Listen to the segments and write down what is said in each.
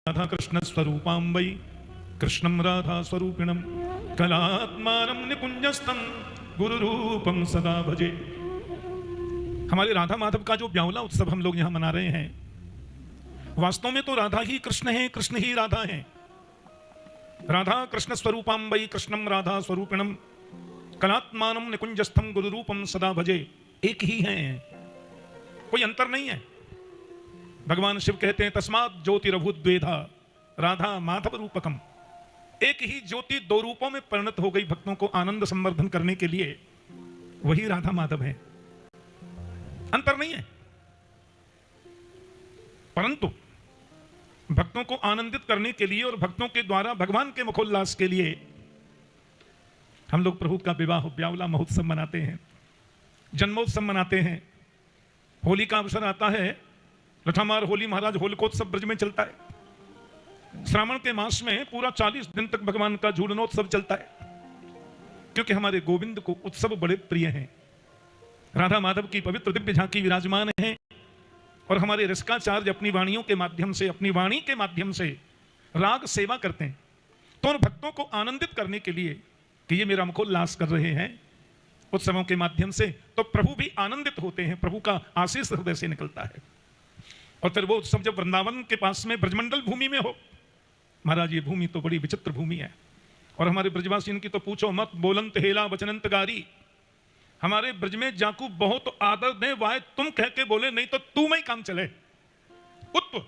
राधा कृष्ण स्वरूपां वै कृष्णं राधा स्वरूपिणं कलात्मानं निकुंजस्थं गुरु रूपं सदा भजे। हमारे राधा माधव का जो ब्यावला उत्सव हम लोग यहाँ मना रहे हैं, वास्तव में तो राधा ही कृष्ण है, कृष्ण ही राधा है। राधा कृष्ण स्वरूपां वै कृष्णं राधा स्वरूपिणं कलात्मानं निकुंजस्थं गुरु रूपं सदा भजे। एक ही है, कोई अंतर नहीं है। भगवान शिव कहते हैं तस्मात् ज्योतिरभूद्वेधा राधा माधव रूपकम। एक ही ज्योति दो रूपों में परिणत हो गई भक्तों को आनंद संवर्धन करने के लिए, वही राधा माधव है, अंतर नहीं है। परंतु भक्तों को आनंदित करने के लिए और भक्तों के द्वारा भगवान के मुखोल्लास के लिए हम लोग प्रभु का विवाह ब्यावला महोत्सव मनाते हैं, जन्मोत्सव मनाते हैं। होली का अवसर आता है, लठामार होली महाराज होलिकोत्सव ब्रज में चलता है। श्रावण के मास में पूरा 40 दिन तक भगवान का झूलनोत्सव चलता है, क्योंकि हमारे गोविंद को उत्सव बड़े प्रिय हैं। राधा माधव की पवित्र दिव्य झांकी विराजमान है और हमारे रसिकाचार्य अपनी वाणियों के माध्यम से, अपनी वाणी के माध्यम से राग सेवा करते हैं। तो उन भक्तों को आनंदित करने के लिए कि ये मेरा मुखोल्लास कर रहे हैं उत्सवों के माध्यम से, तो प्रभु भी आनंदित होते हैं, प्रभु का आशीष हृदय से निकलता है। और फिर वो उत्सव जब वृंदावन के पास में ब्रजमंडल भूमि में हो, महाराज ये भूमि तो बड़ी विचित्र भूमि है। और हमारे ब्रजवासियों की तो पूछो मत, बोलंत हेला वचनंत गारी। हमारे ब्रज में जाकू बहुत आदर दे, वाहे तुम कह के बोले, नहीं तो तू में ही काम चले। उत्व,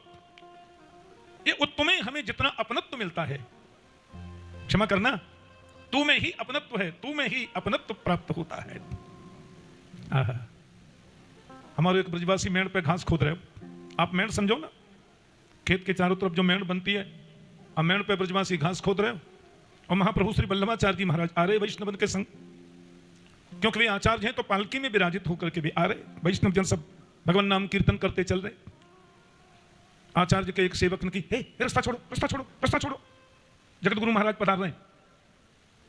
ये उत्व में हमें जितना अपनत्व मिलता है, क्षमा करना, तू में ही अपनत्व है, तू में ही अपनत्व प्राप्त होता है। हमारे एक ब्रजवासी मेड़ पे घास खोद रहे हो, आप मेड़ समझो ना, खेत के चारों तरफ जो मेड़ बनती है, अब मेड़ पे ब्रजवासी घास खोद रहे हो और महाप्रभु श्री वल्लभाचार्य जी महाराज आ रहे वैष्णवन के संग, क्योंकि वे आचार्य हैं तो पालकी में विराजित होकर के भी आ रहे। वैष्णव जन सब भगवान नाम कीर्तन करते चल रहे। आचार्य के एक सेवक ने की, हे रास्ता छोड़ो, रास्ता छोड़ो, रास्ता छोड़ो। जगत गुरु महाराज पधार रहे हैं,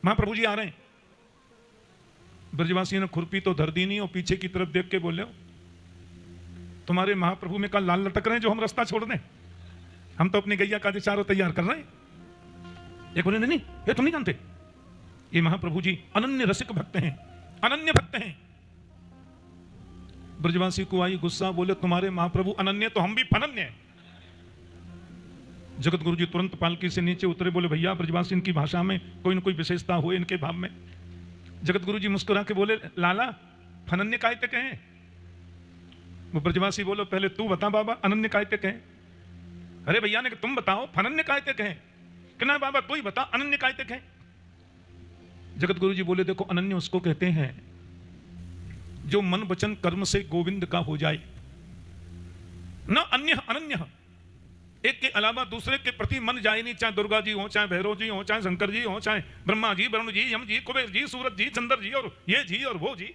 महाप्रभु जी आ रहे हैं। ब्रजवासी ने खुरपी तो धर दी नहीं और पीछे की तरफ देख के बोले, तुम्हारे महाप्रभु में का लाल लटक रहे हैं जो हम रास्ता छोड़ दें? हम तो अपनी गैया का चारों तैयार कर रहे हैं। एक बोले नहीं, ये तुम नहीं जानते, ये महाप्रभु जी अनन्य रसिक भक्त हैं, अनन्य भक्त हैं। ब्रजवासी को आई गुस्सा, बोले तुम्हारे महाप्रभु अनन्य तो हम भी फनन्य हैं। जगत गुरु जी तुरंत पालकी से नीचे उतरे, बोले भैया ब्रजवासी इनकी भाषा में कोई न कोई विशेषता हो इनके भाव में। जगत गुरु जी मुस्कुरा के बोले, लाला फनन्य काय तक हैं? वो ब्रजवासी बोलो, पहले तू बता बाबा अनन्य काय तक हैं? अरे भैया ने तुम बताओ फनन्य काय तक हैं? कि ना बाबा तू ही बता अनन्य काय तक हैं? जगत गुरु जी बोले, देखो अनन्य उसको कहते हैं जो मन वचन कर्म से गोविंद का हो जाए, न अन्य अनन्य। एक के अलावा दूसरे के प्रति मन जाए नहीं, चाहे दुर्गा जी हो, चाहे भैरव जी हो, चाहे शंकर जी हो, चाहे ब्रह्मा जी, वरुण जी, यम जी, कुबेर जी, सूरज जी, चंद्र जी और ये जी और वो जी,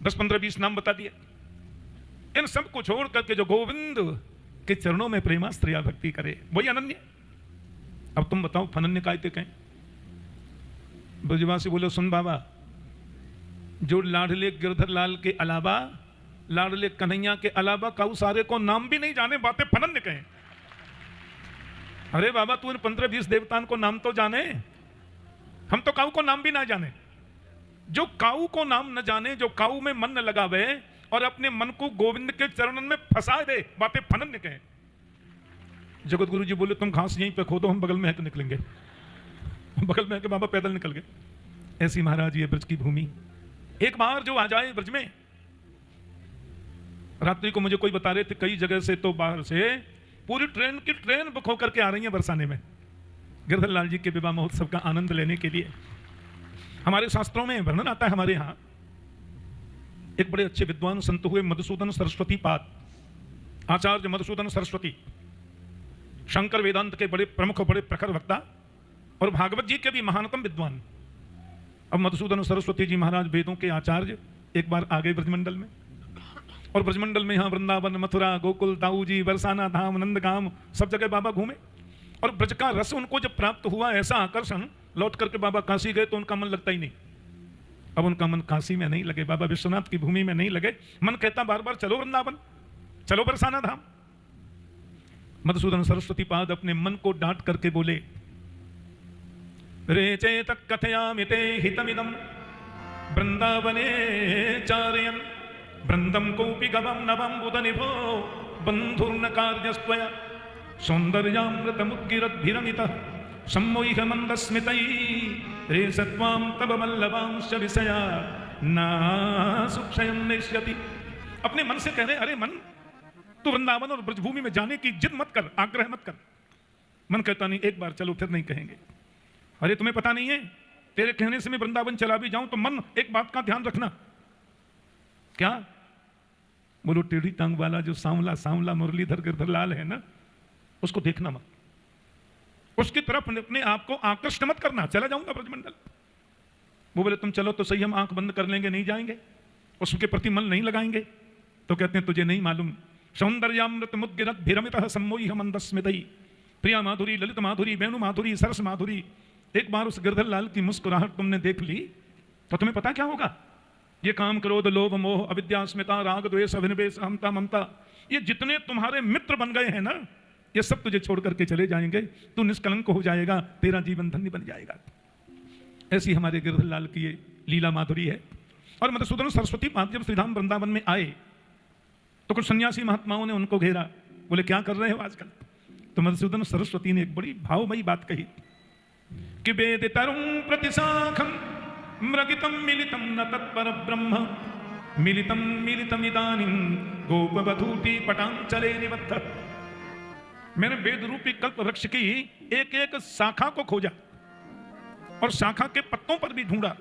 10 15 20 नाम बता दिए। इन सब को छोड़ करके जो गोविंद के चरणों में प्रेमास्त्रिया भक्ति करे, वही अनन्य। अब तुम बताओ फनन्य काय तक हैं? ब्रजवासी बोले, सुन बाबा, जो लाडले गिरधर लाल के अलावा, लाडले कन्हैया के अलावा काऊ सारे को नाम भी नहीं जाने, बातें फनन्य कहें? अरे बाबा तू इन 15-20 देवताओं को नाम तो जाने, हम तो काऊ को नाम भी ना जाने। जो काऊ को नाम न जाने, जो काऊ में मन न लगावे और अपने मन को गोविंद के चरणन में फंसा दे, बातें फनन्य कहें। जगत गुरु जी बोले, तुम घास यहीं पे खोदो, हम बगल में है तो निकलेंगे। बगल में है कि बाबा पैदल निकल गए। ऐसी महाराज ये ब्रज की भूमि। एक बार जो आ जाए ब्रज में, रात्रि को मुझे कोई बता रहे थे कई जगह से, तो बाहर से पूरी ट्रेन की ट्रेन बुक होकर के आ रही है बरसाने में गिरधर लाल जी के विवाह महोत्सव का आनंद लेने के लिए। हमारे शास्त्रों में वर्णन आता है, हमारे यहाँ एक बड़े अच्छे विद्वान संत हुए मधुसूदन सरस्वती पाद, आचार्य मधुसूदन सरस्वती, शंकर वेदांत के बड़े प्रमुख, बड़े प्रखर वक्ता और भागवत जी के भी महानतम विद्वान। अब मधुसूदन सरस्वती जी महाराज वेदों के आचार्य एक बार आ गए ब्रजमंडल में, और ब्रजमंडल में यहाँ वृंदावन, मथुरा, गोकुल, दाऊ जी, बरसाना धाम, नंदगाम, सब जगह बाबा घूमे। और ब्रज का रस उनको जब प्राप्त हुआ, ऐसा आकर्षण, लौट करके बाबा काशी गए तो उनका मन लगता ही नहीं। अब उनका मन काशी में नहीं लगे, बाबा विश्वनाथ की भूमि में नहीं लगे, मन कहता बार बार चलो वृंदावन, चलो बरसाना धाम। मधुसूदन सरस्वती पाद अपने मन को डांट करके बोले, रे चेत कथयामिते हितमिदं वृंदावने चारयन् वृंदं कोपि गवं नवं बुधनिभो बंधुर्न कार्यस्त्वया सौन्दर्यामृतमुद्गिरद्भिरमितः सम्मोह मंदस्मितैः रे सत्वां तव वल्लभांश्च विषया ना सुक्षयं नेष्यति। अपने मन से कह रहे, अरे मन, तू वृंदावन और ब्रजभूमि में जाने की जिद मत कर, आग्रह मत कर। मन कहता नहीं, एक बार चलो फिर नहीं कहेंगे। अरे तुम्हें पता नहीं है, तेरे कहने से मैं वृंदावन चला भी जाऊं तो मन एक बात का ध्यान रखना। क्या? बोलो, टेढ़ी टांग वाला जो सांवला सांवला मुरलीधर गिरधर लाल है ना, उसको देखना मत, उसकी तरफ अपने आप को आकृष्ट मत करना। चला जाऊंगा ब्रजमंडल। वो बोले, तुम चलो तो सही, हम आंख बंद कर लेंगे, नहीं जाएंगे, उसके प्रति मन नहीं लगाएंगे। तो कहते हैं, तुझे नहीं मालूम, सौंदर्यामृत मुद्गिरत भिरमितः सम्मोह मंदस्मितैः प्रिया माधुरी, ललित माधुरी, वेणु माधुरी, सरस माधुरी। एक बार उस गिरधर लाल की मुस्कुराहट तुमने देख ली तो तुम्हें पता क्या होगा? ये काम, क्रोध, लोभ, मोह, अविद्या, अस्मिता, राग, द्वेष, अभिनिवेश, अहंता, ममता, ये जितने तुम्हारे मित्र बन गए हैं ना, ये सब तुझे छोड़ करके चले जाएंगे। तू निष्कलंक हो जाएगा, तेरा जीवन धन्य बन जाएगा। ऐसी हमारे गिरधर लाल की ये लीला माधुरी है। और मधुसूदन सरस्वती पाद जब श्रीधाम वृंदावन में आए तो कुछ सन्यासी महात्माओं ने उनको घेरा, बोले, क्या कर रहे हो आजकल? तो मधुसूदन सरस्वती ने एक बड़ी भावमयी बात कही कि वेद तरुं प्रतिशाखं मृगितं मिलितं न तत्पर ब्रह्म मिलितं मिलितमिदानीं गोपवधूटी पटांचले निबद्ध। मैंने वेद रूपी कल्प वृक्ष की एक एक शाखा को खोजा और शाखा के पत्तों पर भी ढूंढा,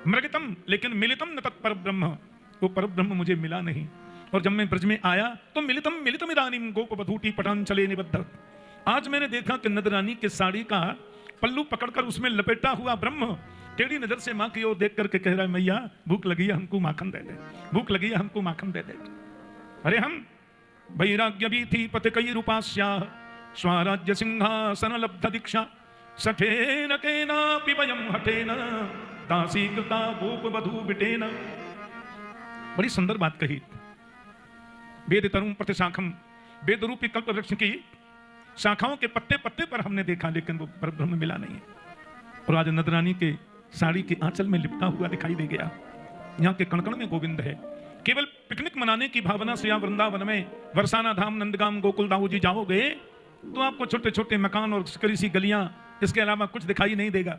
मृगितम, लेकिन मिलितम न तत्पर ब्रह्म, वो पर ब्रह्म मुझे मिला नहीं। और जब मैं ब्रज में आया तो मिलितम मिलितम इदानीं गोपवधूटी पटांचले निबद्ध। आज मैंने देखा कि नदरानी के साड़ी का पल्लू पकड़कर उसमें लपेटा हुआ ब्रह्म टेढ़ी नजर से मां की ओर देख करके कह रहा है, मैया भूख लगी है, हमको माखन दे दे, भूख लगी है, हमको माखन दे दे। अरे हम वैराग्य भी थी पति कई रूपास्या स्वराज्य सिंहासन लब्ध दीक्षा सठेन केनापि वयं हठेन दासी कृता गोपवधू बिटेन। बड़ी सुंदर बात कही। वेद तरुं प्रतिशाखम, वेद रूपी कल्प वृक्ष की शाखाओं के पत्ते पत्ते पर हमने देखा, लेकिन वो परब्रह्म मिला नहीं। और आज नदरानी के साड़ी के आंचल में लिपटा हुआ दिखाई दे गया। यहाँ के कणकण में गोविंद है। केवल पिकनिक मनाने की भावना से यहाँ वृंदावन में बरसाना धाम, नंदगाम, गोकुल दाऊ जी जाओगे तो आपको छोटे छोटे मकान और सकरी सी गलियां, इसके अलावा कुछ दिखाई नहीं देगा।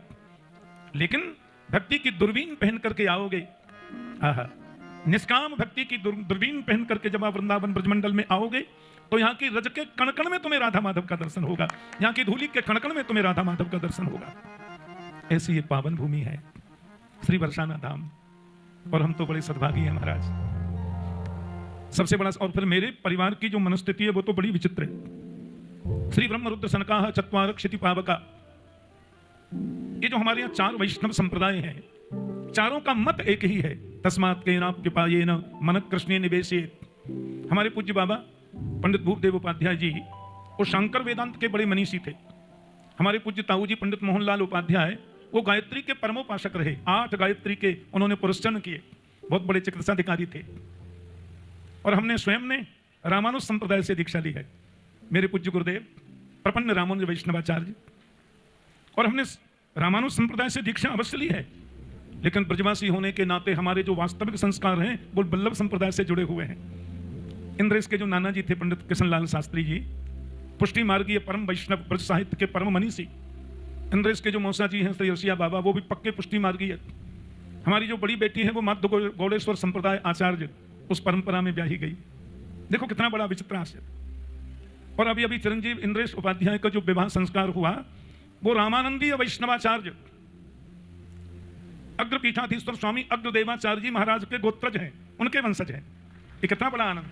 लेकिन भक्ति की दूरबीन पहन करके आओगे, आहा, निष्काम भक्ति की दूरबीन पहन करके जब आप वृंदावन ब्रजमंडल में आओगे तो यहाँ की रज के कणकण में तुम्हें राधा माधव का दर्शन होगा, यहाँ की धूलि के कणकण में तुम्हें राधा माधव का दर्शन होगा। ऐसी ये पावन भूमि है श्री बरसाना धाम। और हम तो बड़े सद्भागी हैं महाराज, सबसे बड़ा। और फिर मेरे परिवार की जो मनस्थिति है वो तो बड़ी विचित्र है। श्री ब्रह्म रुद्र सनकाः चत्वार क्षिति पावका, ये जो हमारे यहाँ 4 वैष्णव संप्रदाय हैं, चारों का मत एक ही है, तस्मात् केनाप्युपायेन मनः कृष्णे निवेशेत्। हमारे पूज्य बाबा पंडित भूपदेव उपाध्याय जी वो शंकर वेदांत के बड़े मनीषी थे। हमारे पूज्य ताऊ जी पंडित मोहनलाल उपाध्याय वो गायत्री के परमोपासक रहे, 8 गायत्री के उन्होंने पुरस्चरण किए, बहुत बड़े चिकित्साधिकारी थे। और हमने स्वयं ने रामानुज संप्रदाय से दीक्षा ली है, मेरे पूज्य गुरुदेव प्रपन्न रामानुज वैष्णवाचार्य। और हमने रामानुज संप्रदाय से दीक्षा अवश्य ली है, लेकिन ब्रजवासी होने के नाते हमारे जो वास्तविक संस्कार हैं वो वल्लभ संप्रदाय से जुड़े हुए हैं। इंद्रेश के जो नाना जी थे पंडित कृष्णलाल शास्त्री जी, पुष्टि मार्गीय परम वैष्णव, ब्रज साहित्य के परम मनीषी। इंद्रेश के जो मौसा जी हैं श्री रसिया बाबा, वो भी पक्के पुष्टि मार्गीय। हमारी जो बड़ी बेटी है वो माध्य गौड़ेश्वर संप्रदाय आचार्य, उस परंपरा में ब्याही गई। देखो कितना बड़ा विचित्र आश्चर्य। और अभी अभी चिरंजीव इंद्रेश उपाध्याय का जो विवाह संस्कार हुआ वो रामानंदीय वैष्णवाचार्य अग्रपीठाधीश्वर स्वामी अग्रदेवाचार्य जी महाराज के गोत्रज हैं, उनके वंशज हैं। ये कितना बड़ा आनंद।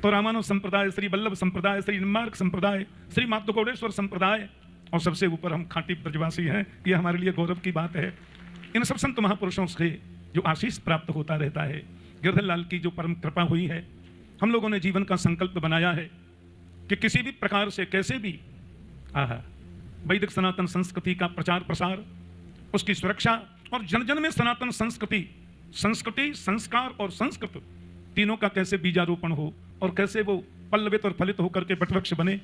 तो रामानुज संप्रदाय, श्री वल्लभ संप्रदाय, श्री निम्बार्क संप्रदाय, श्री माधवगौड़ेश्वर संप्रदाय, और सबसे ऊपर हम खांटी ब्रजवासी हैं, ये हमारे लिए गौरव की बात है। इन सब संत महापुरुषों से जो आशीष प्राप्त होता रहता है, गिरधर लाल की जो परम कृपा हुई है, हम लोगों ने जीवन का संकल्प बनाया है कि किसी भी प्रकार से कैसे भी वैदिक सनातन संस्कृति का प्रचार प्रसार, उसकी सुरक्षा और जन जन में सनातन संस्कृति, संस्कार और संस्कृत तीनों का कैसे बीजारोपण हो और कैसे वो पल्लवित और फलित होकर के वटवृक्ष बने,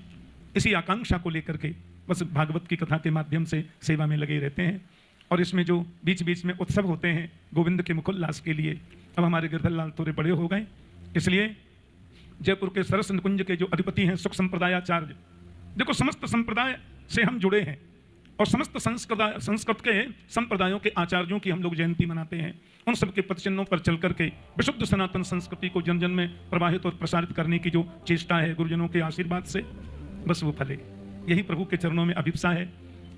इसी आकांक्षा को लेकर के बस भागवत की कथा के माध्यम से सेवा में लगे रहते हैं। और इसमें जो बीच बीच में उत्सव होते हैं गोविंद के मुखोल्लास के लिए, अब हमारे गिरधर लाल थोड़े बड़े हो गए, इसलिए जयपुर के सरस निकुंज के जो अधिपति हैं सुख संप्रदायाचार्य, देखो समस्त संप्रदाय से हम जुड़े हैं और समस्त संस्कृत के संप्रदायों के आचार्यों की हम लोग जयंती मनाते हैं। उन सबके पदचिन्हों पर चल करके विशुद्ध सनातन संस्कृति को जन जन में प्रवाहित और प्रसारित करने की जो चेष्टा है गुरुजनों के आशीर्वाद से, बस वो फले, यही प्रभु के चरणों में अभिप्सा है।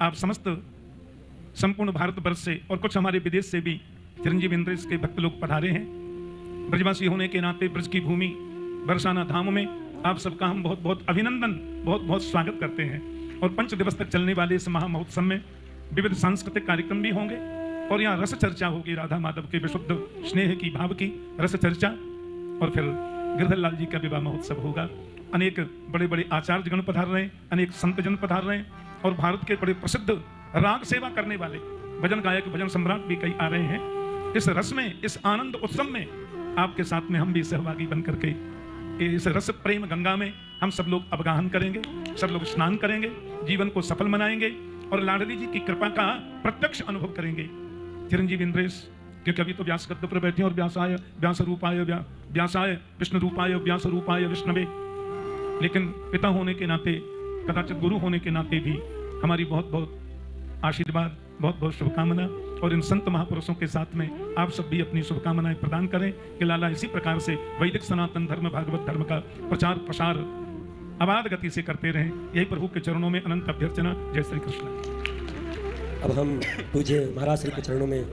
आप समस्त संपूर्ण भारतवर्ष से और कुछ हमारे विदेश से भी चिरंजीव इंद्रेश के भक्त लोग पधारे हैं। ब्रजवासी होने के नाते ब्रज की भूमि बरसाना धाम में आप सबका हम बहुत बहुत अभिनंदन, बहुत बहुत स्वागत करते हैं। और 5 दिवस तक चलने वाले इस महामहोत्सव में विविध सांस्कृतिक कार्यक्रम भी होंगे और यहाँ रस चर्चा होगी, राधा माधव के विशुद्ध स्नेह की भाव की रस चर्चा, और फिर गिरधर लाल जी का विवाह महोत्सव होगा। अनेक बड़े बड़े आचार्यगण पधार रहे हैं, अनेक संतजन पधार रहे हैं और भारत के बड़े प्रसिद्ध राग सेवा करने वाले भजन गायक, भजन सम्राट भी कई आ रहे हैं। इस रस में, इस आनंद उत्सव में आपके साथ में हम भी सहभागी बन करके इस रस प्रेम गंगा में हम सब लोग अवगाहन करेंगे, सब लोग स्नान करेंगे, जीवन को सफल बनाएंगे और लाडली जी की कृपा का प्रत्यक्ष अनुभव करेंगे। चिरंजीव इंद्रेश, क्योंकि अभी तो व्यास गद्द पर बैठे और व्यासाय व्यास रूपाय व्यासाय विष्णु रूपाय व्यास रूपाय विष्णवे, लेकिन पिता होने के नाते, कदाचित गुरु होने के नाते भी हमारी बहुत बहुत आशीर्वाद, बहुत बहुत शुभकामना, और इन संत महापुरुषों के साथ में आप सब भी अपनी शुभकामनाएं प्रदान करें कि लाला इसी प्रकार से वैदिक सनातन धर्म, भागवत धर्म का प्रचार प्रसार अबाध गति से करते रहें। यही प्रभु के चरणों में अनंत अभ्यर्चना। जय श्री कृष्ण। अब हम पूज्य महाराज श्री के चरणों में